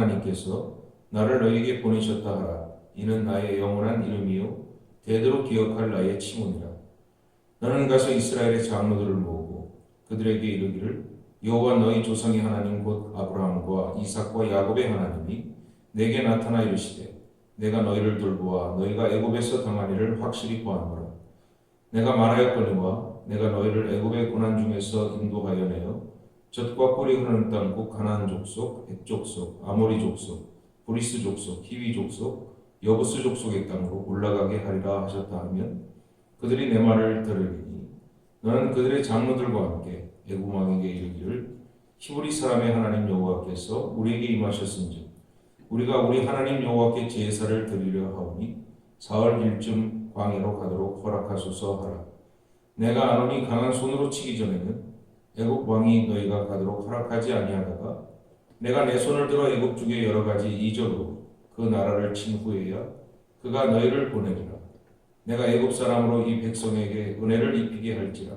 하나님께서 나를 너에게 보내셨다 하라. 이는 나의 영원한 이름이요 대대로 기억할 나의 칭호니라. 너는 가서 이스라엘의 장로들을 모으고 그들에게 이르기를 여호와 너희 조상의 하나님 곧 아브라함과 이삭과 야곱의 하나님이 내게 나타나 이르시되 내가 너희를 돌보아 너희가 애굽에서 당한 일을 확실히 보았노라. 내가 말하였거니와 내가 너희를 애굽의 고난 중에서 인도하여 내어 젖과 꿀이 흐르는 땅 곧 가나안 족속, 헷 족속, 아모리 족속, 브리스 족속, 히위 족속, 여부스 족속의 땅으로 올라가게 하리라 하셨다 하면 그들이 내 말을 들으리니 너는 그들의 장로들과 함께 애굽 왕에게 이르기를 히브리 사람의 하나님 여호와께서 우리에게 임하셨은즉 우리가 우리 하나님 여호와께 제사를 드리려 하오니 사흘 일쯤 광야로 가도록 허락하소서 하라. 내가 아노니 강한 손으로 치기 전에는 애굽 왕이 너희가 가도록 허락하지 아니하다가 내가 내 손을 들어 애굽 중에 여러 가지 이적으로 그 나라를 친 후에야 그가 너희를 보내리라. 내가 애굽 사람으로 이 백성에게 은혜를 입히게 할지라.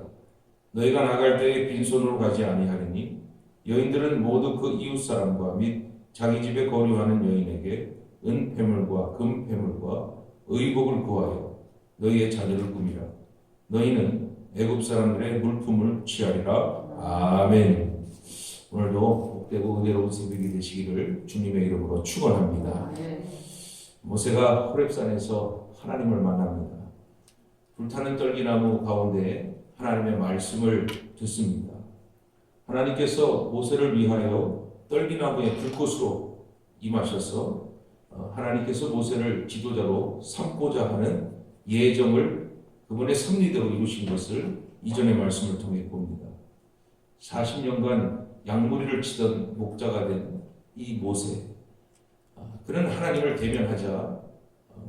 너희가 나갈 때에 빈손으로 가지 아니하리니 여인들은 모두 그 이웃 사람과 및 자기 집에 거류하는 여인에게 은폐물과 금폐물과 의복을 구하여 너희의 자녀를 꾸미라. 너희는 애굽 사람들의 물품을 취하리라. 아멘. 오늘도 복되고 은혜로운 새벽이 되시기를 주님의 이름으로 축원합니다. 모세가 호렙산에서 하나님을 만납니다. 불타는 떨기나무 가운데 하나님의 말씀을 듣습니다. 하나님께서 모세를 위하여 떨기나무의 불꽃으로 임하셔서 하나님께서 모세를 지도자로 삼고자 하는 예정을 그분의 섭리대로 이루신 것을 이전의 말씀을 통해 봅니다. 40년간 양무리를 치던 목자가 된 이 모세, 그는 하나님을 대면하자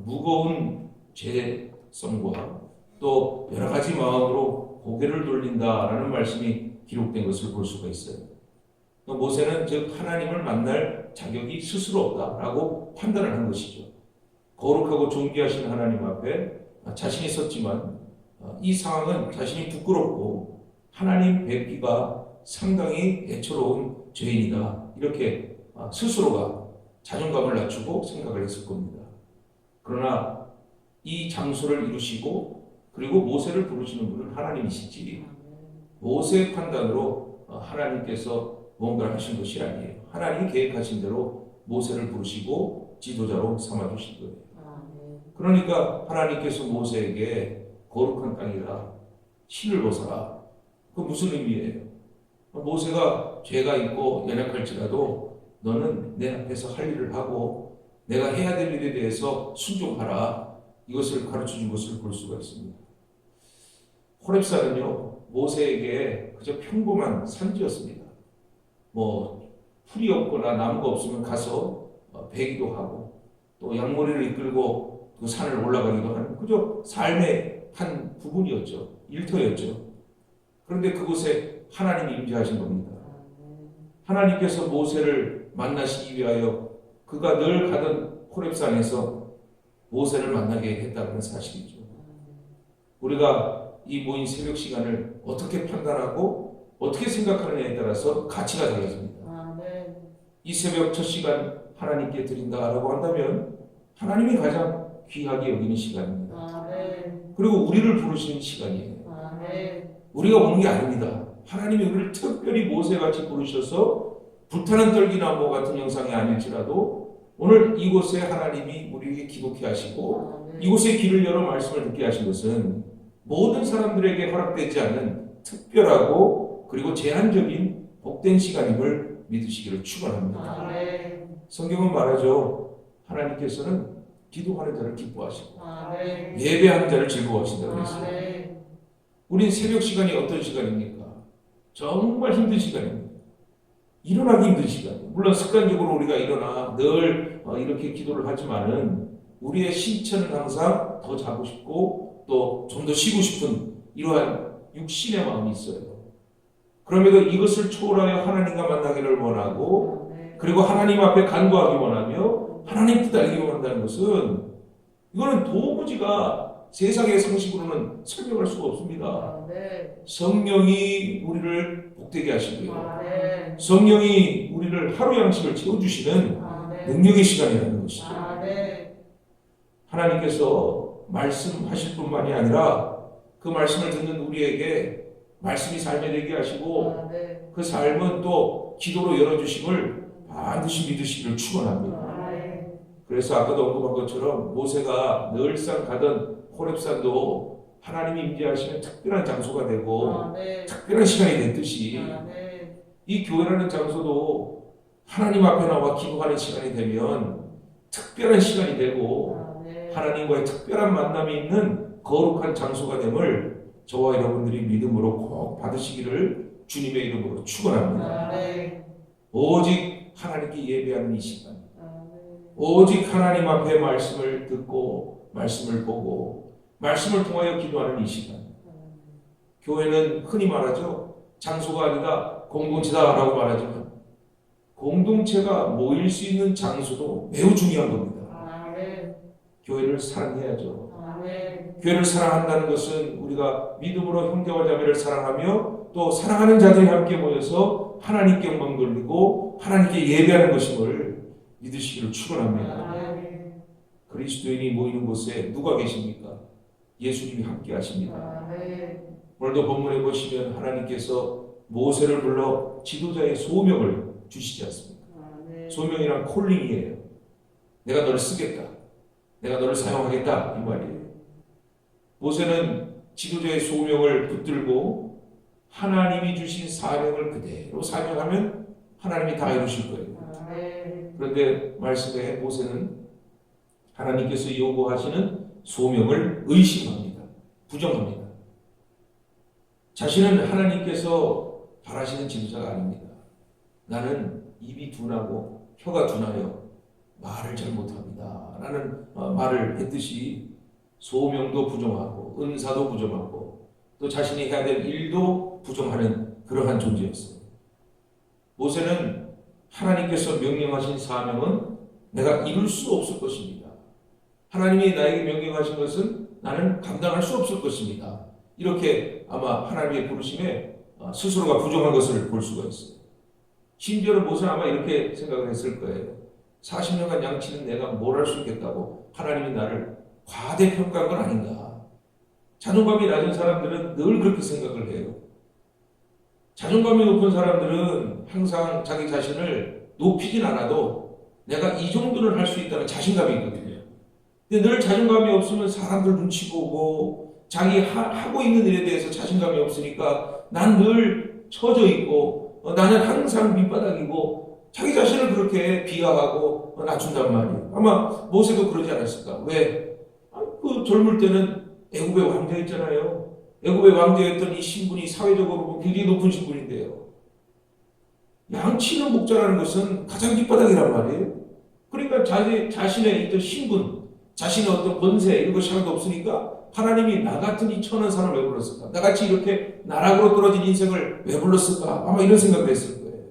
무거운 죄성과 또 여러 가지 마음으로 고개를 돌린다라는 말씀이 기록된 것을 볼 수가 있어요. 모세는 즉 하나님을 만날 자격이 스스로 없다라고 판단을 한 것이죠. 거룩하고 존귀하신 하나님 앞에 자신이 섰지만 이 상황은 자신이 부끄럽고 하나님 뵙기가 상당히 애처로운 죄인이다. 이렇게 스스로가 자존감을 낮추고 생각을 했을 겁니다. 그러나 이 장소를 이루시고 그리고 모세를 부르시는 분은 하나님이시지 모세의 판단으로 하나님께서 뭔가를 하신 것이 아니에요. 하나님이 계획하신 대로 모세를 부르시고 지도자로 삼아주신 거예요. 그러니까 하나님께서 모세에게 거룩한 땅이라 신을 벗어라. 그 무슨 의미예요? 모세가 죄가 있고 연약할지라도 너는 내 앞에서 할 일을 하고 내가 해야 될 일에 대해서 순종하라. 이것을 가르쳐준 것을 볼 수가 있습니다. 호렙산은요 모세에게 그저 평범한 산지였습니다. 풀이 없거나 나무가 없으면 가서 베기도 하고 또 양머리를 이끌고 그 산을 올라가기도 하는 그저 삶의 한 부분이었죠. 일터였죠. 그런데 그곳에 하나님이 임재하신 겁니다. 하나님께서 모세를 만나시기 위하여 그가 늘 가던 호렙산에서 모세를 만나게 했다는 사실이죠. 우리가 이 모인 새벽 시간을 어떻게 판단하고 어떻게 생각하느냐에 따라서 가치가 달라집니다. 이 새벽 첫 시간 하나님께 드린다라고 한다면 하나님이 가장 귀하게 여기는 시간입니다. 그리고 우리를 부르시는 시간이에요. 우리가 오는 게 아닙니다. 하나님이 우리를 특별히 모세같이 부르셔서 불타는 떨기나무 같은 형상이 아닐지라도 오늘 이곳에 하나님이 우리에게 기록해 하시고 이곳에 길을 열어 말씀을 듣게 하신 것은 모든 사람들에게 허락되지 않는 특별하고 그리고 제한적인 복된 시간임을 믿으시기를 축원합니다. 성경은 말하죠. 하나님께서는 기도하는 자를 기뻐하시고 예배하는 자를 즐거워하신다고 했어요. 우린 새벽 시간이 어떤 시간입니까? 정말 힘든 시간입니다. 일어나기 힘든 시간이에요. 물론 습관적으로 우리가 일어나 늘 이렇게 기도를 하지만은 우리의 신체는 항상 더 자고 싶고 또 좀 더 쉬고 싶은 이러한 육신의 마음이 있어요. 그럼에도 이것을 초월하여 하나님과 만나기를 원하고 그리고 하나님 앞에 간구하기 원하며 하나님 뜻 알기 원한다는 것은 이거는 도무지가 세상의 상식으로는 설명할 수가 없습니다. 성령이 우리를 복되게 하시고요. 성령이 우리를 하루 양식을 채워주시는 능력의 시간이라는 것이죠. 아멘. 하나님께서 말씀하실 뿐만이 아니라 그 말씀을 듣는 우리에게 말씀이 삶에 되게 하시고 아멘. 그 삶은 또 기도로 열어주심을 반드시 믿으시기를 축원합니다. 아멘. 그래서 아까도 언급한 것처럼 모세가 늘상 가던 호렙산도 하나님이 임재하시는 특별한 장소가 되고 아멘. 특별한 시간이 됐듯이 아멘. 이 교회라는 장소도 하나님 앞에 나와 기도하는 시간이 되면 특별한 시간이 되고 아멘. 하나님과의 특별한 만남이 있는 거룩한 장소가 됨을 저와 여러분들이 믿음으로 꼭 받으시기를 주님의 이름으로 축원합니다. 아멘. 오직 하나님께 예배하는 이 시간, 아멘. 오직 하나님 앞에 말씀을 듣고 말씀을 보고 말씀을 통하여 기도하는 이 시간. 교회는 흔히 말하죠. 장소가 아니다 공동체다라고 말하지만 공동체가 모일 수 있는 장소도 매우 중요한 겁니다. 아멘. 교회를 사랑해야죠. 아멘. 교회를 사랑한다는 것은 우리가 믿음으로 형제와 자매를 사랑하며 또 사랑하는 자들이 함께 모여서 하나님께 영광 돌리고 하나님께 예배하는 것임을 믿으시기를 축원합니다. 아멘. 그리스도인이 모이는 곳에 누가 계십니까? 예수님이 함께 하십니다. 아멘. 오늘도 본문에 보시면 하나님께서 모세를 불러 지도자의 소명을 주시지 않습니까? 아멘. 소명이란 콜링이에요. 내가 너를 쓰겠다. 내가 너를 사용하겠다. 이 말이에요. 모세는 지도자의 소명을 붙들고 하나님이 주신 사명을 그대로 사명하면 하나님이 다 이루실 거예요. 아멘. 그런데 말씀에 모세는 하나님께서 요구하시는 소명을 의심합니다. 부정합니다. 자신은 하나님께서 바라시는 지도자가 아닙니다. 나는 입이 둔하고 혀가 둔하여 말을 잘 못합니다. 라는 말을 했듯이 소명도 부정하고 은사도 부정하고 또 자신이 해야 될 일도 부정하는 그러한 존재였어요. 모세는 하나님께서 명령하신 사명은 내가 이룰 수 없을 것입니다. 하나님이 나에게 명령하신 것은 나는 감당할 수 없을 것입니다. 이렇게 아마 하나님의 부르심에 스스로가 부정한 것을 볼 수가 있어요. 심지어는 모세는 아마 이렇게 생각을 했을 거예요. 40년간 양치는 내가 뭘 할 수 있겠다고 하나님이 나를 과대평가한 건 아닌가. 자존감이 낮은 사람들은 늘 그렇게 생각을 해요. 자존감이 높은 사람들은 항상 자기 자신을 높이진 않아도 내가 이 정도는 할 수 있다는 자신감이 있거든요. 근데 늘 자존감이 없으면 사람들 눈치 보고 자기 하고 있는 일에 대해서 자신감이 없으니까 난 늘 처져 있고 나는 항상 밑바닥이고 자기 자신을 그렇게 비하하고 낮춘단 말이에요. 아마 모세도 그러지 않았을까? 왜? 그 젊을 때는 애굽의 왕자였잖아요. 애굽의 왕자였던 이 신분이 사회적으로 굉장히 높은 신분인데요. 양치는 목자라는 것은 가장 밑바닥이란 말이에요. 그러니까 자신의 있던 신분, 자신의 어떤 권세 이런 것이 하나도 없으니까 하나님이 나 같은 이 천한 사람을 왜 불렀을까? 나같이 이렇게 나락으로 떨어진 인생을 왜 불렀을까? 아마 이런 생각을 했을 거예요.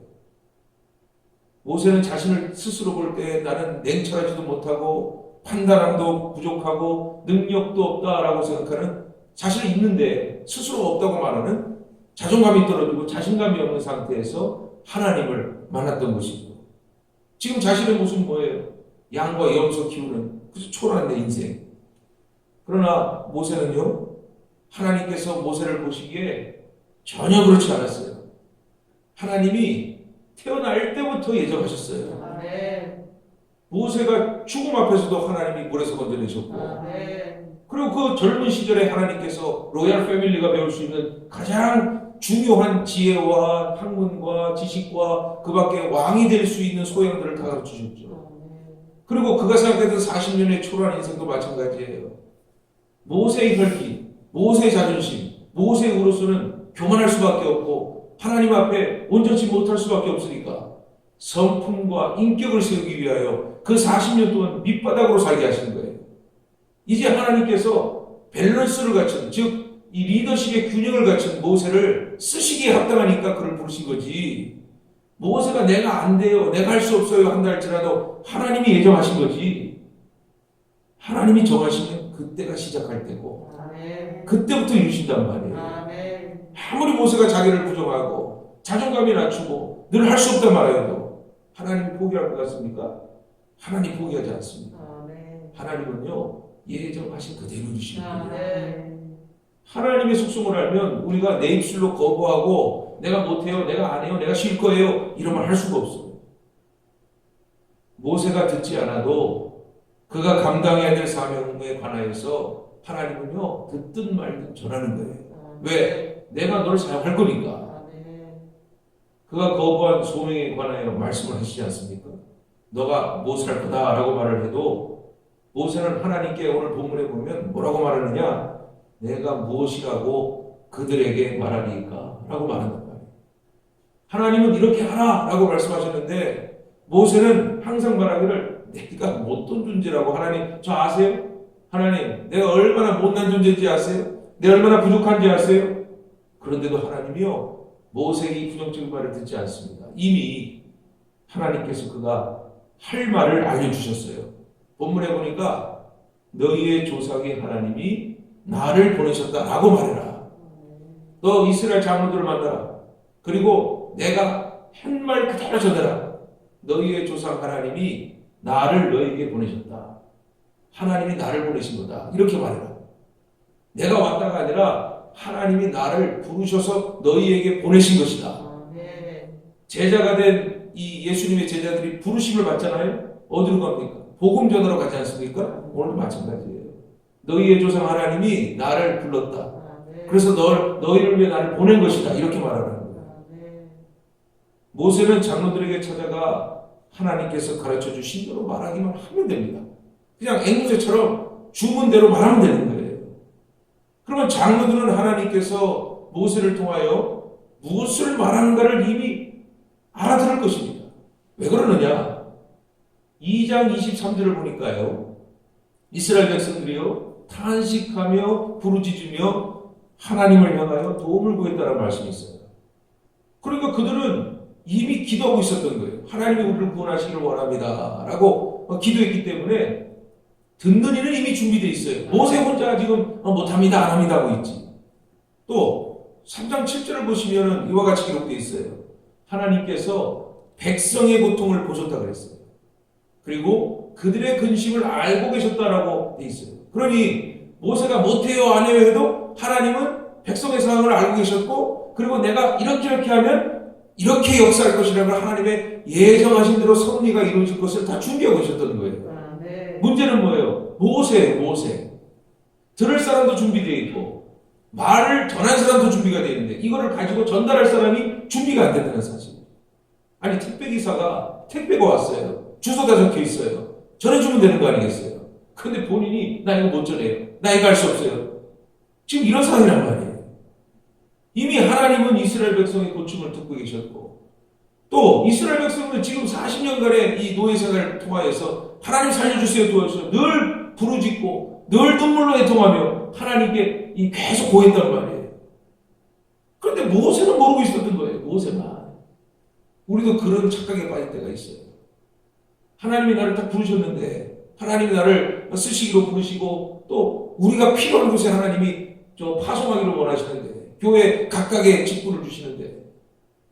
모세는 자신을 스스로 볼 때 나는 냉철하지도 못하고 판단함도 부족하고 능력도 없다라고 생각하는 자신이 있는데 스스로 없다고 말하는 자존감이 떨어지고 자신감이 없는 상태에서 하나님을 만났던 것이고 지금 자신의 모습은 뭐예요? 양과 염소 키우는 그저 초라한 내 인생. 그러나 모세는요, 하나님께서 모세를 보시기에 전혀 그렇지 않았어요. 하나님이 태어날 때부터 예정하셨어요. 아멘. 모세가 죽음 앞에서도 하나님이 물에서 건져내셨고, 아멘. 그리고 그 젊은 시절에 하나님께서 로얄 패밀리가 배울 수 있는 가장 중요한 지혜와 학문과 지식과 그 밖에 왕이 될 수 있는 소양들을 다 가르쳐 주셨죠. 그리고 그가 생각했던 40년의 초라한 인생도 마찬가지예요. 모세의 혈기, 모세의 자존심, 모세의 우로서는 교만할 수밖에 없고 하나님 앞에 온전치 못할 수밖에 없으니까 성품과 인격을 세우기 위하여 그 40년 동안 밑바닥으로 살게 하신 거예요. 이제 하나님께서 밸런스를 갖춘, 즉 이 리더십의 균형을 갖춘 모세를 쓰시기에 합당하니까 그를 부르신 거지. 모세가 내가 안 돼요, 내가 할 수 없어요 한다 할지라도 하나님이 예정하신 거지. 하나님이 정하시면 그때가 시작할 때고 아멘. 그때부터 이루신단 말이에요. 아멘. 아무리 모세가 자기를 부정하고 자존감이 낮추고 늘 할 수 없단 말이에요. 하나님이 포기할 것 같습니까? 하나님 포기하지 않습니다. 아멘. 하나님은요, 예정하신 그대로 주시는 거예요. 아멘. 하나님의 속성을 알면 우리가 내 입술로 거부하고 내가 못해요, 내가 안 해요, 내가 쉴 거예요 이런 말 할 수가 없어요. 모세가 듣지 않아도 그가 감당해야 될 사명에 관하여서 하나님은요 듣든 말든 전하는 거예요. 왜? 내가 너를 사용할 거니까. 아멘. 그가 거부한 소명에 관하여 말씀을 하시지 않습니까? 너가 무엇을 할 거다라고 말을 해도 모세는 하나님께 오늘 본문에 보면 뭐라고 말하느냐? 내가 무엇이라고 그들에게 말하리까? 라고 말한단 말이에요. 하나님은 이렇게 하라! 라고 말씀하셨는데 모세는 항상 말하기를 내가 못된 존재라고. 하나님 저 아세요? 하나님 내가 얼마나 못난 존재인지 아세요? 내가 얼마나 부족한지 아세요? 그런데도 하나님이요 모세의 부정적인 말을 듣지 않습니다. 이미 하나님께서 그가 할 말을 알려주셨어요. 본문에 보니까 너희의 조상의 하나님이 나를 보내셨다라고 말해라. 너 이스라엘 장로들을 만나라. 그리고 내가 한 말 그대로 전해라. 너희의 조상 하나님이 나를 너희에게 보내셨다. 하나님이 나를 보내신 거다. 이렇게 말해라. 내가 왔다가 아니라 하나님이 나를 부르셔서 너희에게 보내신 것이다. 아멘. 제자가 된 이 예수님의 제자들이 부르심을 받잖아요. 어디로 갑니까? 복음 전하러 가지 않습니까? 오늘도 마찬가지예요. 너희의 조상 하나님이 나를 불렀다. 아멘. 그래서 너희를 위해 나를 보낸 것이다. 이렇게 말하는 거예요. 아멘. 모세는 장로들에게 찾아가 하나님께서 가르쳐 주신 대로 말하기만 하면 됩니다. 그냥 앵무새처럼 주문대로 말하면 되는 거예요. 그러면 장로들은 하나님께서 모세를 통하여 무엇을 말하는가를 이미 알아들을 것입니다. 왜 그러느냐? 2장 23절을 보니까요. 이스라엘 백성들이요 탄식하며 부르짖으며 하나님을 향하여 도움을 구했다는 말씀이 있어요. 그러니까 그들은 이미 기도하고 있었던 거예요. 하나님이 우리를 구원하시기를 원합니다 라고 기도했기 때문에 듣는 이는 이미 준비되어 있어요. 모세 혼자 지금 못합니다 안 합니다 하고 있지. 또 3장 7절을 보시면 이와 같이 기록되어 있어요. 하나님께서 백성의 고통을 보셨다고 그랬어요. 그리고 그들의 근심을 알고 계셨다라고 되어 있어요. 그러니 모세가 못해요 안 해요 해도 하나님은 백성의 상황을 알고 계셨고, 그리고 내가 이렇게 하면 이렇게 역사할 것이라는 하나님의 예정하신 대로 섭리가 이루어질 것을 다 준비하고 계셨던 거예요. 아멘. 문제는 뭐예요? 모세. 들을 사람도 준비되어 있고 말을 전할 사람도 준비가 되어 있는데 이거를 가지고 전달할 사람이 준비가 안 된다는 사실. 아니 택배기사가 택배가 왔어요. 주소가 적혀 있어요. 전해주면 되는 거 아니겠어요? 그런데 본인이 나 이거 못 전해요. 나 이거 할 수 없어요. 지금 이런 상황이란 말이에요. 이미 하나님은 이스라엘 백성의 고충을 듣고 계셨고, 또 이스라엘 백성은 지금 40년간의 이 노예 생활을 통하여서 하나님 살려주세요 도와주세요 늘 부르짖고 늘 눈물로 애통하며 하나님께 계속 고했단 말이에요. 그런데 모세는 모르고 있었던 거예요. 모세만. 우리도 그런 착각에 빠질 때가 있어요. 하나님이 나를 딱 부르셨는데, 하나님이 나를 쓰시기로 부르시고, 또 우리가 필요한 곳에 하나님이 파송하기를 원하시는데, 교회 각각의 직분을 주시는데,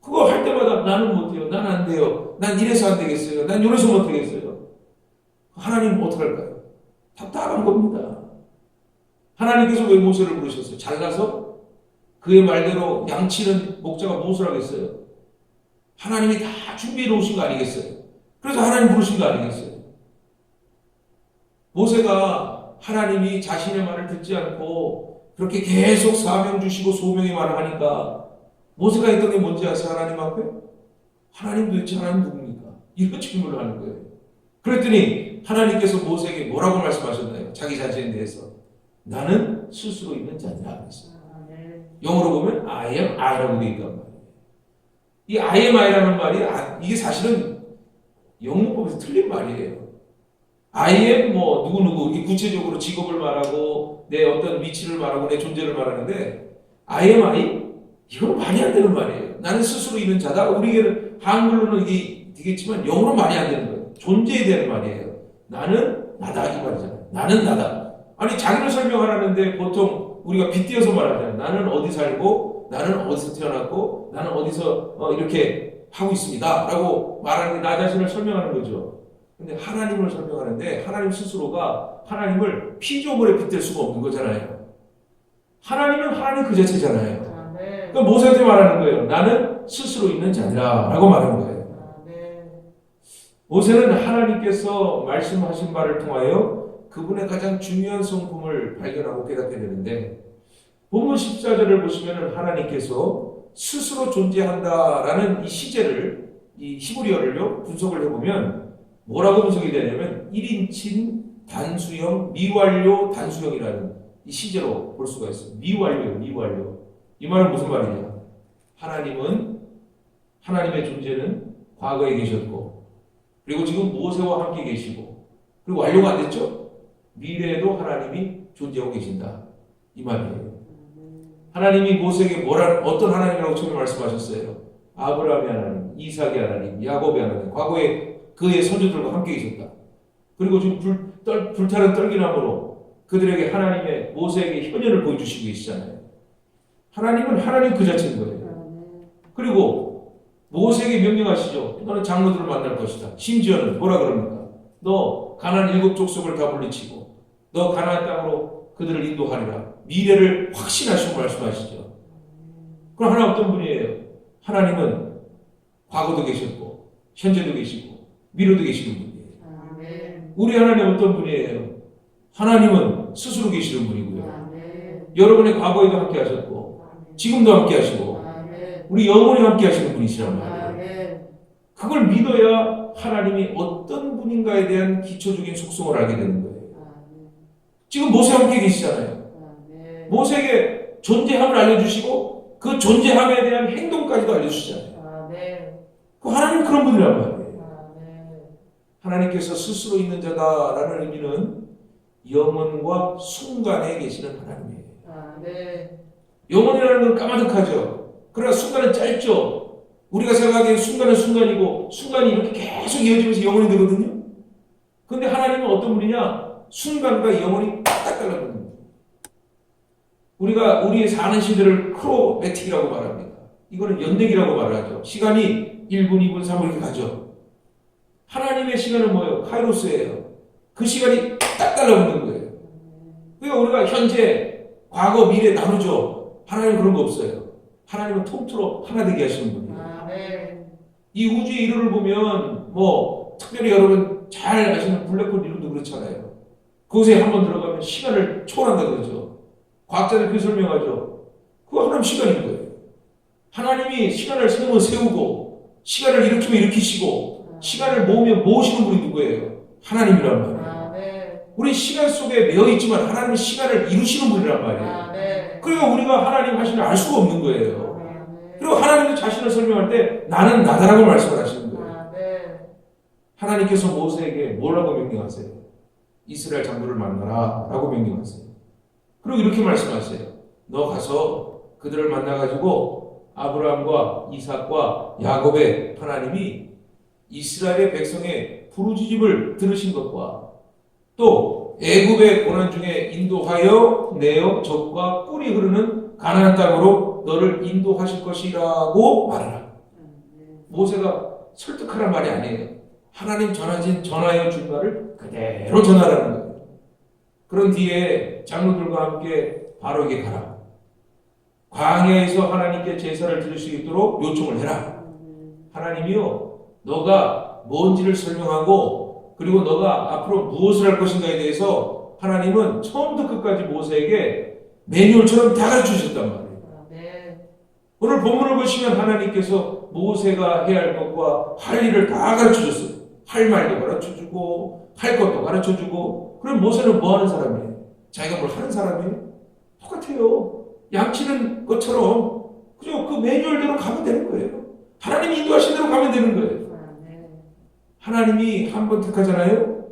그거 할 때마다 나는 못해요. 난 안 돼요. 난 이래서 안 되겠어요. 난 이래서 못하겠어요. 하나님은 어떡할까요? 답답한 겁니다. 하나님께서 왜 모세를 부르셨어요? 잘나서? 그의 말대로 양치는 목자가 무엇을 하겠어요? 하나님이 다 준비해 놓으신 거 아니겠어요? 그래서 하나님 부르신 거 아니겠어요? 모세가 하나님이 자신의 말을 듣지 않고 그렇게 계속 사명 주시고 소명의 말을 하니까 모세가 했던 게 뭔지 아세요? 하나님 앞에? 하나님 도대체 하나님 누굽니까? 이런 질문을 하는 거예요. 그랬더니 하나님께서 모세에게 뭐라고 말씀하셨나요? 자기 자신에 대해서. 나는 스스로 있는 자니라 그랬어요. 영어로 보면 I am I라고 되어 있단 말이에요. 이 I am I라는 말이 이게 사실은 영문법에서 틀린 말이에요. I am 누구 이 구체적으로 직업을 말하고 내 어떤 위치를 말하고 내 존재를 말하는데 I am I? 이건 말이 안 되는 말이에요. 나는 스스로 있는 자다. 우리에게는 한글로는 이게 되겠지만 영어로 말이 안 되는 거예요. 존재에 대한 말이에요. 나는 나다 이 말이잖아요. 나는 나다. 아니 자기를 설명하라는데 보통 우리가 빗대어서 말하잖아요. 나는 어디 살고 나는 어디서 태어났고 나는 어디서 이렇게 하고 있습니다 라고 말하는 게 나 자신을 설명하는 거죠. 근데 하나님을 설명하는데 하나님 스스로가 하나님을 피조물에 빗댈 수가 없는 거잖아요. 하나님은 하나님 그 자체잖아요. 그러니까 모세한테 말하는 거예요. 나는 스스로 있는 자니라 라고 말하는 거예요. 모세는 하나님께서 말씀하신 바를 통하여 그분의 가장 중요한 성품을 발견하고 깨닫게 되는데 본문 14절을 보시면 하나님께서 스스로 존재한다라는 이 시제를 이 히브리어를요 분석을 해보면 뭐라고 분석이 되냐면 1인칭 단수형 미완료 단수형이라는 이 시제로 볼 수가 있어요. 미완료. 이 말은 무슨 말이냐? 하나님은 하나님의 존재는 과거에 계셨고 그리고 지금 모세와 함께 계시고 그리고 완료가 안 됐죠? 미래에도 하나님이 존재하고 계신다. 이 말이에요. 하나님이 모세에게 어떤 하나님이라고 처음에 말씀하셨어요? 아브라함의 하나님, 이삭의 하나님, 야곱의 하나님. 과거에 그의 선조들과 함께 계셨다. 그리고 지금 불타는 떨기나무로 그들에게 하나님의 모세에게 현현을 보여주시고 계시잖아요. 하나님은 하나님 그 자체인 거예요. 그리고 모세에게 명령하시죠. 너는 장로들을 만날 것이다. 심지어는 뭐라 그럽니까? 너 가나안 7 족속을 다 물리치고 너 가나안 땅으로 그들을 인도하리라. 미래를 확신하시고 말씀하시죠. 그럼 하나님 어떤 분이에요? 하나님은 과거도 계셨고 현재도 계시고 미래도 계시는 분이에요. 우리 하나님 어떤 분이에요? 하나님은 스스로 계시는 분이고요. 여러분의 과거에도 함께 하셨고 지금도 함께 하시고 우리 영원히 함께 하시는 분이시란 말이에요. 그걸 믿어야 하나님이 어떤 분인가에 대한 기초적인 속성을 알게 되는 거예요. 지금 모세와 함께 계시잖아요. 모세에게 존재함을 알려주시고 그 존재함에 대한 행동까지도 알려주시잖아요. 그 하나님은 그런 분이란 말이에요. 하나님께서 스스로 있는 자다라는 의미는 영원과 순간에 계시는 하나님이에요. 영원이라는 건 까마득하죠. 그러나 순간은 짧죠. 우리가 생각하기에 순간은 순간이고 순간이 이렇게 계속 이어지면서 영원이 되거든요. 그런데 하나님은 어떤 분이냐? 순간과 영원이 딱 달라붙는 거예요. 우리가 우리의 사는 시대를 크로매틱이라고 말합니다. 이거는 연대기라고 말하죠. 시간이 1분, 2분, 3분 이렇게 가죠. 하나님의 시간은 뭐예요? 카이로스예요. 그 시간이 딱 달라붙는 거예요. 그러니까 우리가 현재, 과거, 미래 나누죠. 하나님은 그런 거 없어요. 하나님은 통틀어 하나 되게 하시는 분이에요. 이 우주의 이론을 보면 특별히 여러분 잘 아시는 블랙홀 이론도 그렇잖아요. 그곳에 한번 들어가면 시간을 초월한다 그러죠. 과학자들 그렇게 설명하죠. 그거 하나님 시간인 거예요. 하나님이 시간을 세우면 세우고 시간을 일으키면 일으키시고 시간을 모으면 모으시는 분이 누구예요? 하나님이란 말이에요. 우리 시간 속에 매여 있지만 하나님은 시간을 이루시는 분이란 말이에요. 그러니까 우리가 하나님 하시는 알 수가 없는 거예요. 그리고 하나님도 자신을 설명할 때 나는 나다라고 말씀을 하시는 거예요. 하나님께서 모세에게 뭐라고 명령하세요? 이스라엘 장로를 만나라 라고 명령하세요. 그리고 이렇게 말씀하세요. 너 가서 그들을 만나가지고 아브라함과 이삭과 야곱의 하나님이 이스라엘의 백성의 부르짖음을 들으신 것과 또 애굽의 고난 중에 인도하여 내어 적과 꿀이 흐르는 가나안 땅으로 너를 인도하실 것이라고 말하라. 모세가 설득하란 말이 아니에요. 하나님 전하여 준 말을 그대로 전하라는 거예요. 그런 뒤에 장로들과 함께 바로에게 가라. 광야에서 하나님께 제사를 드릴 수 있도록 요청을 해라. 하나님이요, 너가 뭔지를 설명하고 그리고 너가 앞으로 무엇을 할 것인가에 대해서 하나님은 처음부터 끝까지 모세에게 매뉴얼처럼 다 가르쳐 주셨단 말이에요. 오늘 본문을 보시면 하나님께서 모세가 해야 할 것과 할 일을 다 가르쳐 줬어요. 할 말도 가르쳐 주고 할 것도 가르쳐 주고. 그럼 모세는 뭐 하는 사람이에요? 자기가 뭘 하는 사람이에요? 똑같아요. 양치는 것처럼 그죠? 그 매뉴얼대로 가면 되는 거예요. 하나님이 인도하신 대로 가면 되는 거예요. 하나님이 한 번 택하잖아요.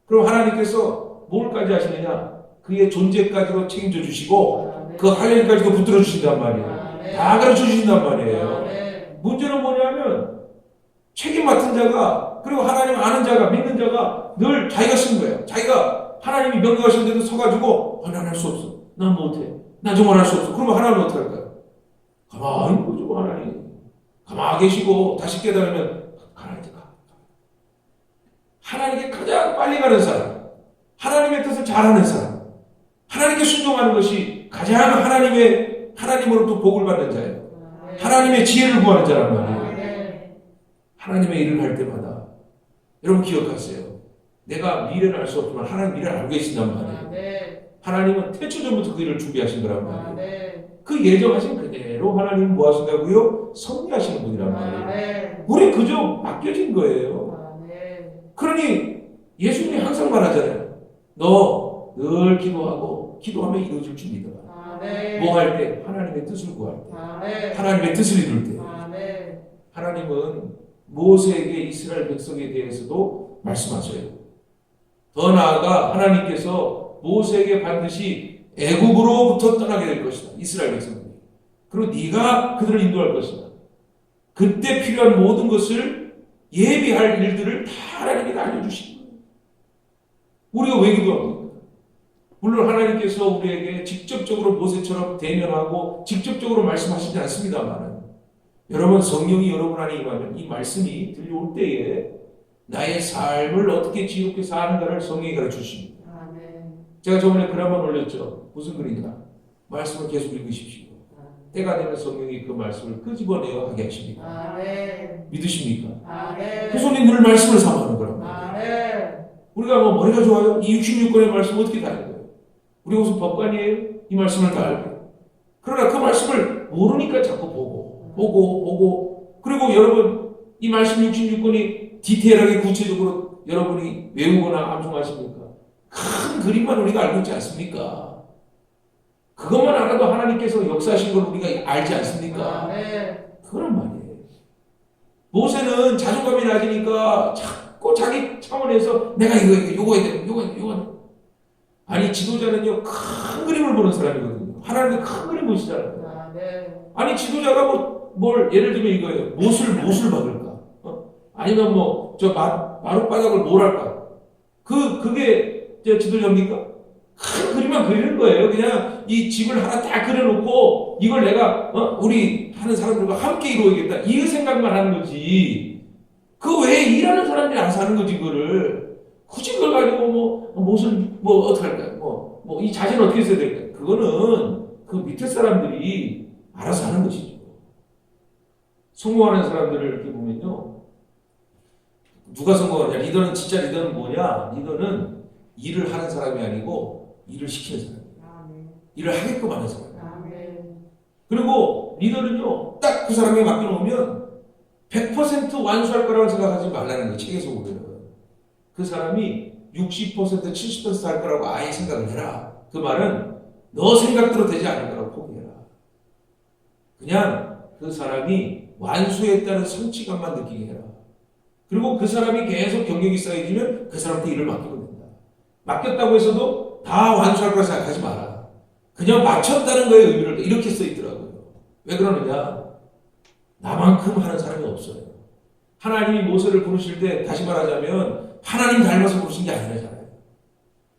그럼 하나님께서 뭘까지 하시느냐? 그의 존재까지도 책임져 주시고 그 할 일까지도 붙들어 주신단 말이에요. 다 가르쳐 주신단 말이에요. 문제는 뭐냐면 책임 맡은 자가 그리고 하나님 아는 자가 믿는 자가 늘 자기가 쓴 거예요. 자기가 하나님이 명령하신 데도 서가지고 난 할 수 없어. 난 못해. 난 정말 할 수 없어. 그러면 하나님은 어떻게 할까요? 가만히 보죠. 하나님 가만히 계시고 다시 깨달으면 가라앉아. 하나님께 가장 빨리 가는 사람, 하나님의 뜻을 잘하는 사람, 하나님께 순종하는 것이 가장 하나님으로부터 복을 받는 자예요. 하나님의 지혜를 구하는 자란 말이에요. 하나님의 일을 할 때마다 여러분 기억하세요. 내가 미래를 알 수 없지만 하나님 미래를 알고 계신단 말이에요. 하나님은 태초 전부터 그 일을 준비하신 거란 말이에요. 그 예정하신 그대로 하나님은 뭐 하신다고요? 섭리하시는 분이란 말이에요. 우리 그저 맡겨진 거예요. 그러니 예수님이 항상 말하잖아요. 너 늘 기도하고 기도하면 이루어질 줄 믿어라. 뭐 할 때? 하나님의 뜻을 구할 때. 하나님의 뜻을 이룰 때. 하나님은 모세에게 이스라엘 백성에 대해서도 말씀하셔요. 더 나아가 하나님께서 모세에게 반드시 애굽으로부터 떠나게 될 것이다. 이스라엘 백성들이. 그리고 네가 그들을 인도할 것이다. 그때 필요한 모든 것을 예비할 일들을 다 하나님이 알려주시는 거예요. 우리가 왜 기도합니까? 물론 하나님께서 우리에게 직접적으로 모세처럼 대면하고 직접적으로 말씀하시지 않습니다만 여러분 성령이 여러분 안에 임하면 이 말씀이 들려올 때에 나의 삶을 어떻게 지옥에 사는가를 성령이 가르쳐주십니다. 제가 저번에 글 한번 올렸죠. 무슨 글이냐? 말씀을 계속 읽으십시오. 때가 되면 성령이 그 말씀을 끄집어내어 하게 하십니다. 믿으십니까? 그 손이 늘 말씀을 삼아하는 거란 말이에요. 우리가 뭐 머리가 좋아요? 이 66권의 말씀 어떻게 다 알아요? 우리 무슨 법관이에요? 이 말씀을 다 알고. 그러나 그 말씀을 모르니까 자꾸 보고. 그리고 여러분, 이 말씀 66권이 디테일하게 구체적으로 여러분이 외우거나 암송하십니까? 큰 그림만 우리가 알고 있지 않습니까? 그것만 알아도 하나님께서 역사하신 걸 우리가 알지 않습니까? 그런 말이에요. 모세는 자존감이 낮으니까 자꾸 자기 차원에서 내가 요거 해야 돼, 요거. 아니, 지도자는요, 큰 그림을 보는 사람이거든요. 하나님의 큰 그림 보시잖아요. 아니, 지도자가 예를 들면 이거예요. 못을 박을까? 아니면 마룻바닥을 뭘 할까? 그게 지도자입니까? 큰 그림만 그리는 거예요. 그냥 이 집을 하나 딱 그려놓고 이걸 내가, 우리 하는 사람들과 함께 이루어야겠다. 이 생각만 하는 거지. 그 외에 일하는 사람들이 알아서 하는 거지, 그거를. 굳이 그걸 가지고 못을 어떻게 할까요? 이 자세는 어떻게 써야 될까요? 그거는 그 밑에 사람들이 알아서 하는 것이죠. 성공하는 사람들을 이렇게 보면요. 누가 성공하냐? 리더는 진짜 리더는 뭐냐? 리더는 일을 하는 사람이 아니고 일을 시키는 사람이에요. 일을 하게끔 하는 사람이에요. 그리고 리더는요. 딱 그 사람에게 맡겨놓으면 100% 완수할 거라고 생각하지 말라는 거예요. 책에서 보면. 그 사람이 60%, 70%할 거라고 아예 생각을 해라. 그 말은 너 생각대로 되지 않을 거라고 포기해라. 그냥 그 사람이 완수했다는 성취감만 느끼게 해라. 그리고 그 사람이 계속 경력이 쌓여지면 그 사람한테 일을 맡기면 된다. 맡겼다고 해서도 다 완수할 거라 생각하지 마라. 그냥 맡겼다는 거에 의미를 이렇게 써있더라고요. 왜 그러느냐? 나만큼 하는 사람이 없어요. 하나님이 모세를 부르실 때 다시 말하자면 하나님 닮아서 부르신 게 아니라잖아요.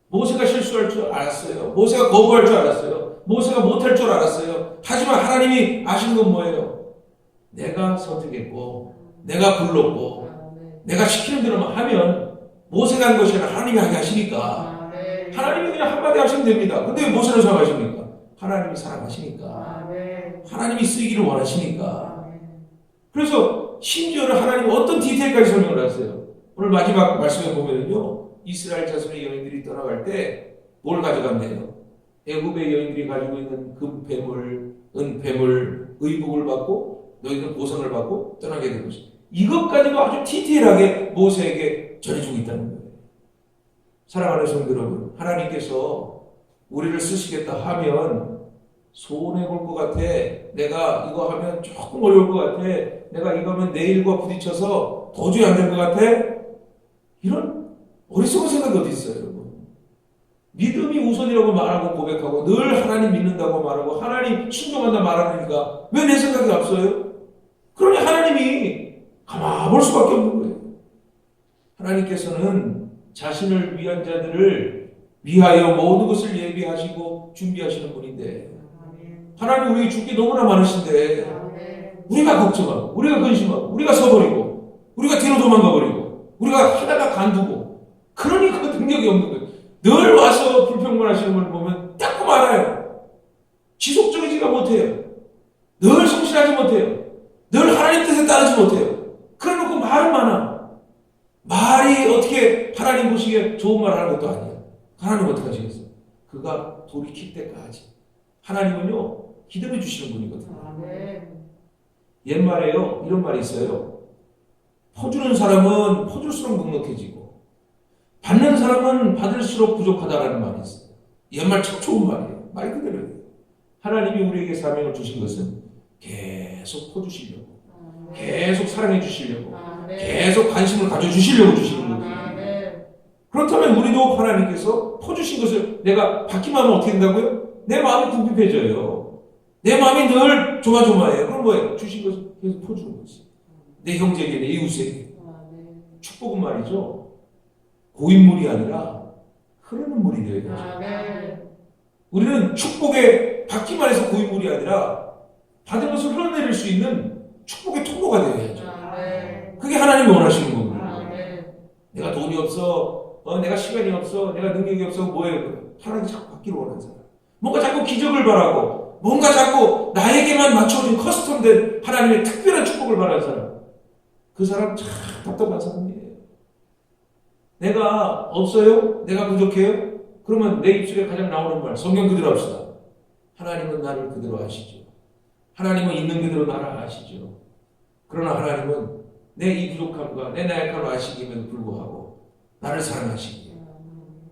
모세가 실수할 줄 알았어요. 모세가 거부할 줄 알았어요. 모세가 못할 줄 알았어요. 하지만 하나님이 아시는 건 뭐예요? 내가 선택했고 내가 불렀고 내가 시키는 대로만 하면 모세가 한 것이 아니라 하나님이 하게 하시니까 하나님이 그냥 한마디 하시면 됩니다. 근데 왜 모세를 사랑하십니까? 하나님이 사랑하시니까 하나님이 쓰기를 원하시니까. 그래서 심지어는 하나님은 어떤 디테일까지 설명을 하세요. 오늘 마지막 말씀에 보면요, 이스라엘 자손의 여인들이 떠나갈 때 뭘 가져간대요? 애굽의 여인들이 가지고 있는 금패물, 은패물, 의복을 받고 너희는 보상을 받고 떠나게 된 것입니다. 이것까지도 아주 디테일하게 모세에게 전해주고 있다는 거예요. 사랑하는 성도 여러분, 하나님께서 우리를 쓰시겠다 하면 손해볼 것 같아. 내가 이거 하면 조금 어려울 것 같아. 내가 이거 하면 내일과 부딪혀서 도저히 안 될 것 같아. 이런 어리석은 생각이 어디 있어요, 여러분? 믿음이 우선이라고 말하고 고백하고 늘 하나님 믿는다고 말하고 하나님 순종한다 말하니까 왜 내 생각이 앞서요? 그러니 하나님이 가만 볼 수밖에 없는 거예요. 하나님께서는 자신을 위한 자들을 위하여 모든 것을 예비하시고 준비하시는 분인데 하나님 우리 줄 게 너무나 많으신데 우리가 걱정하고 우리가 근심하고 우리가 서버리고 우리가 뒤로 도망가 버리고 우리가 하다가 간두고 그러니 그 능력이 없는 거예요. 늘 와서 불평만 하시는 걸 보면 닦고 말아요. 지속적이지가 못해요. 늘 성실하지 못해요. 늘 하나님 뜻에 따르지 못해요. 그래놓고 말은 많아. 말이 어떻게 하나님 보시기에 좋은 말 하는 것도 아니에요. 하나님 어떻게 하시겠어요? 그가 돌이킬 때까지. 하나님은요, 기다려 주시는 분이거든요. 아멘. 옛말에요, 이런 말이 있어요. 퍼주는 사람은 퍼줄수록 넉넉해지고, 받는 사람은 받을수록 부족하다라는 말이 있어요. 옛말 참 좋은 말이에요. 말 그대로예요. 하나님이 우리에게 사명을 주신 것은 계속 퍼주시려고, 계속 사랑해 주시려고, 아멘. 계속 관심을 가져주시려고 주시는 거예요. 아멘. 그렇다면 우리도 하나님께서 퍼주신 것을 내가 받기만 하면 어떻게 된다고요? 내 마음이 궁핍해져요. 내 마음이 늘 조마조마해요. 그럼 뭐예요? 주신 것을 계속 퍼주는 거지. 내 형제에게, 내 이웃에게. 아멘. 축복은 말이죠. 고인물이 아니라 흐르는 물이 되어야 되죠. 아멘. 우리는 축복에 받기만 해서 고인물이 아니라 받은 것을 흘러내릴 수 있는 축복의 통로가 되어야죠. 아멘. 그게 하나님이 원하시는 거거든요. 아멘. 내가 돈이 없어, 내가 시간이 없어, 내가 능력이 없어, 뭐예요? 하나님 자꾸 받기를 원하는 사람. 뭔가 자꾸 기적을 바라고, 뭔가 자꾸 나에게만 맞춰진 커스텀된 하나님의 특별한 축복을 바라는 사람. 그 사람 참 답답한 사람이에요. 내가 없어요? 내가 부족해요? 그러면 내 입술에 가장 나오는 말, 성경 그대로 합시다. 하나님은 나를 그대로 아시죠. 하나님은 있는 그대로 나를 아시죠. 그러나 하나님은 내 이 부족함과 내 나약함을 아시기에도 불구하고 나를 사랑하시기에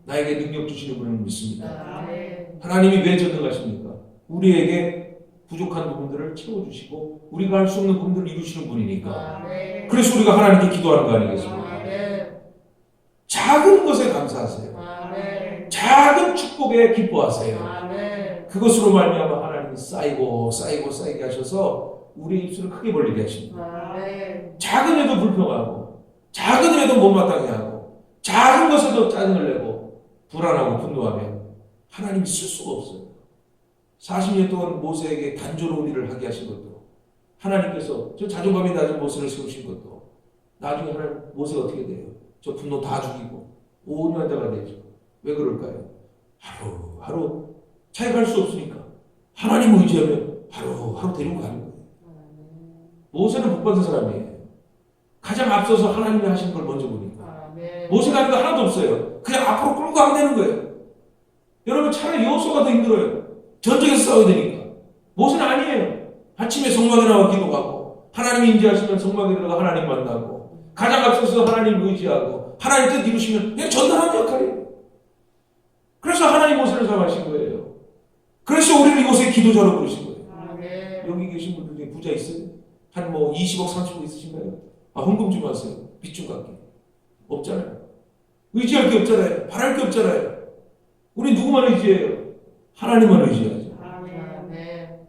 나에게 능력 주시는 분을 믿습니다. 아멘. 하나님이 왜 전능하십니까? 우리에게 부족한 부분들을 채워주시고 우리가 할 수 없는 부분들을 이루시는 분이니까. 아멘. 그래서 우리가 하나님께 기도하는 거 아니겠습니까? 아멘. 작은 것에 감사하세요. 아멘. 작은 축복에 기뻐하세요. 아멘. 그것으로 말미암아 하나님이 쌓이게 하셔서 우리의 입술을 크게 벌리게 하십니다. 아멘. 작은 일도 불평하고 작은 일에도 못마땅해 하고 작은 것에도 짜증을 내고 불안하고 분노하면 하나님이 쓸 수가 없어요. 40년 동안 모세에게 단조로운 일을 하게 하신 것도 하나님께서 저 자존감이 낮은 모세를 세우신 것도 나중에 하나님 모세가 어떻게 돼요? 저 분노 다 죽이고 온유한 되죠. 왜 그럴까요? 하루하루 차에 갈 수 없으니까 하나님 의지하면 하루하루 데리고 가는 거예요. 모세는 복 받은 사람이에요. 가장 앞서서 하나님이 하신 걸 먼저 보니까 아멘. 모세가 하는 거 하나도 없어요. 그냥 앞으로 끌고 가면 되는 거예요. 여러분 차라리 여호수아가 더 힘들어요. 전쟁에서 싸워야 되니까. 모세는 아니에요. 아침에 성막에 나와 기도하고 하나님이 임재하시면 성막에 들어가 하나님 만나고 가장 앞서서 하나님 의지하고 하나님 뜻 이루시면 그냥 전달하는 역할이에요. 그래서 하나님 모세를 사랑하신 거예요. 그래서 우리를 이곳에 기도자로 부르신 거예요. 아멘. 여기 계신 분들 중에 부자 있어요? 한 뭐 20억, 30억 있으신가요? 헌금 좀 하세요. 빚 좀 갚게. 없잖아요. 의지할 게 없잖아요. 바랄 게 없잖아요. 우리 누구만 의지해요? 하나님만 의지하죠. 아멘.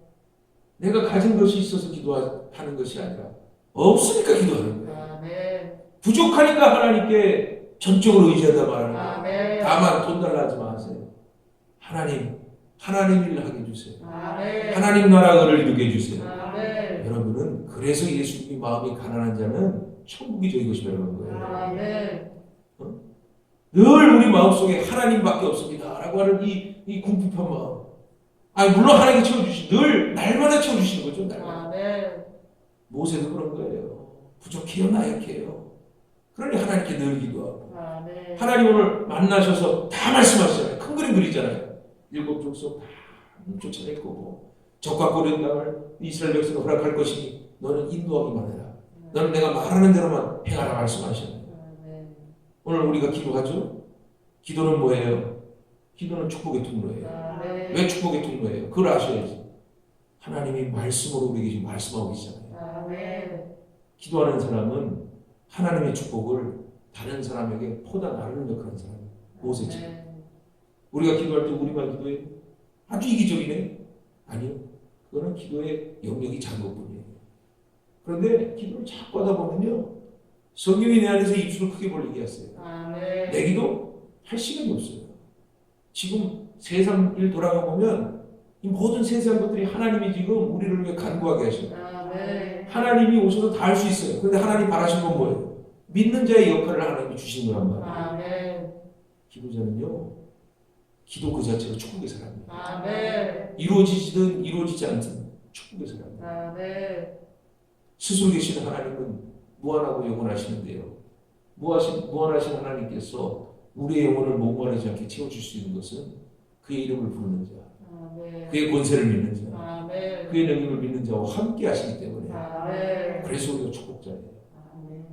내가 가진 것이 있어서 기도하는 것이 아니라 없으니까 기도하는 거예요. 아멘. 부족하니까 하나님께 전적으로 의지한다 말하는 거예요. 아멘. 다만 돈 달라 하지 마세요. 하나님 일을 하게 해주세요. 아멘. 하나님 나라 을을 이루게 해주세요. 아멘. 여러분은 그래서 예수님이 마음이 가난한 자는 천국이 저희 것이라는 거예요. 아멘. 늘 우리 마음속에 하나님밖에 없습니다 라고 하는 이 궁핍한 마음. 물론 하나님이 늘 날마다 채워주시는 거죠. 날마다. 아멘. 모세도 그런 거예요. 부족해요, 나약해요. 그러니 하나님께 늘 기도하고 아멘. 하나님 오늘 만나셔서 다 말씀하시잖아요. 큰 그림 그리잖아요. 7 족속 다 쫓아낼 거고 적과 고른 땅을 이스라엘 백성에 허락할 것이니 너는 인도하기만 해라. 너는 내가 말하는 대로만 행하라 말씀하셨네요. 아멘. 오늘 우리가 기도하죠? 기도는 뭐예요? 기도는 축복의 통로예요. 아멘. 왜 축복의 통로예요? 그걸 아셔야지. 하나님이 말씀으로 우리에게 지금 말씀하고 계시잖아요. 아멘. 기도하는 사람은 하나님의 축복을 다른 사람에게 퍼다 나르는 역할을 하는 사람이에요. 모세처럼. 우리가 기도할 때 우리만 기도해요? 아주 이기적이네? 아니요. 그거는 기도의 영역이 작은 것뿐이에요. 그런데 기도를 자꾸 하다 보면요. 성경이 내 안에서 입술을 크게 벌리게 했어요. 아멘. 내 기도 할 시간이 없어요. 지금 세상 일 돌아가 보면 이 모든 세세한 것들이 하나님이 지금 우리를 위해 간구하게 하셔요. 아멘. 하나님이 오셔서 다 할 수 있어요. 그런데 하나님 바라시는 건 뭐예요? 믿는 자의 역할을 하나님이 주신 거란 말이에요. 아멘. 기도자는요, 기도 그 자체가 축복의 사람이에요. 아멘. 이루어지든 이루어지지 않든 축복의 사람이에요. 아멘. 스스로 계신 하나님은 무한하고 영원하시는데요. 무한하신 하나님께서 우리의 영혼을 목마르지 않게 채워줄 수 있는 것은 그의 이름을 부르는 자, 아멘. 그의 권세를 믿는 자, 아멘. 그의 능력을 믿는 자와 함께 하시기 때문에 아멘. 그래서 우리가 축복자예요. 아멘.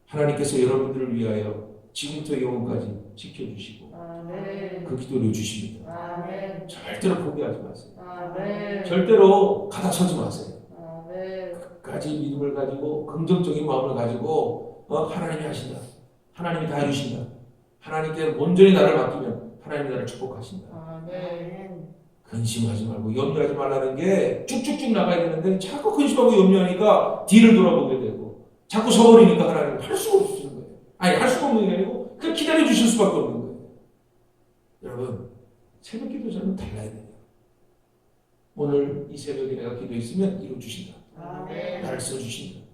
하나님께서 여러분들을 위하여 지금부터 영원까지 지켜주시고 아멘. 그 기도를 주십니다. 아멘. 절대로 포기하지 마세요. 아멘. 절대로 가다서지 마세요. 아멘. 끝까지 믿음을 가지고 긍정적인 마음을 가지고 하나님이 하신다. 하나님이 다 해주신다. 하나님께 온전히 나를 맡기면 하나님이 나를 축복하신다. 아멘. 근심하지 말고 염려하지 말라는 게 쭉쭉쭉 나가야 되는데 자꾸 근심하고 염려하니까 뒤를 돌아보게 되고 자꾸 서버리니까 하나님은 할 수가 없으신 거예요. 아니 할 수가 없는 게 아니고 그냥 기다려 주실 수밖에 없는 거예요. 여러분 새벽 기도자는 달라야 돼요. 오늘 이 새벽에 내가 기도했으면 이루어 주신다. 아멘. 나를 써주신다.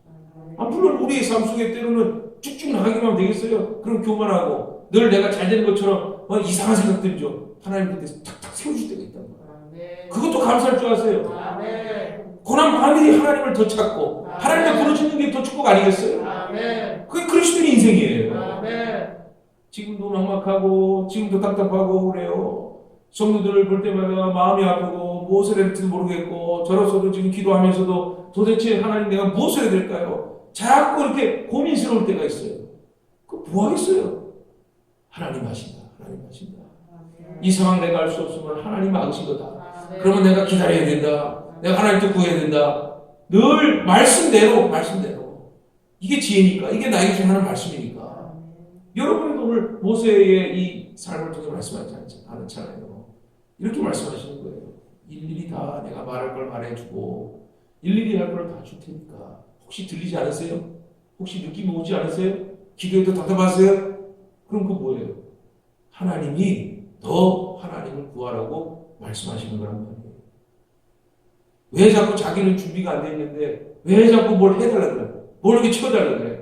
물론 우리의 삶 속에 때로는 쭉쭉 나가기만 하면 되겠어요. 그럼 교만하고 늘 내가 잘 되는 것처럼 이상한 생각들이죠. 하나님 그때 탁탁 세워줄 때가 있단 말이에요. 아멘. 그것도 감사할 줄 아세요. 아멘. 고난 많으니 하나님을 더 찾고 아멘. 하나님을 부르짖는 게 더 축복 아니겠어요? 아멘. 그게 그리스도의 인생이에요. 아멘. 지금도 막막하고 지금도 답답하고 그래요. 성도들을 볼 때마다 마음이 아프고 무엇을 해야 될지 모르겠고 저로서도 지금 기도하면서도 도대체 하나님 내가 무엇을 해야 될까요? 자꾸 이렇게 고민스러울 때가 있어요. 그 뭐 하겠어요? 하나님 하신다. 하나님 하신다. 이 상황 내가 알 수 없으면 하나님 막으신 거다. 아멘. 그러면 내가 기다려야 된다. 내가 하나님께 구해야 된다. 늘 말씀대로. 이게 지혜니까. 이게 나에게 좀 하는 말씀이니까. 여러분도 오늘 모세의 이 삶을 통해 말씀하지 않잖아요. 이렇게 말씀하시는 거예요. 일일이 다 내가 말할 걸 말해주고 일일이 할 걸 다 줄 테니까. 혹시 들리지 않으세요? 혹시 느낌이 오지 않으세요? 기도해도 답답하세요? 그럼 그거 뭐예요? 하나님이 더 하나님을 구하라고 말씀하시는 거란 말이에요. 왜 자꾸 자기는 준비가 안 돼 있는데 왜 자꾸 뭘 해달라 그래? 뭘 이렇게 채워달라 그래?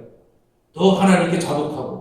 더 하나님께 자복하고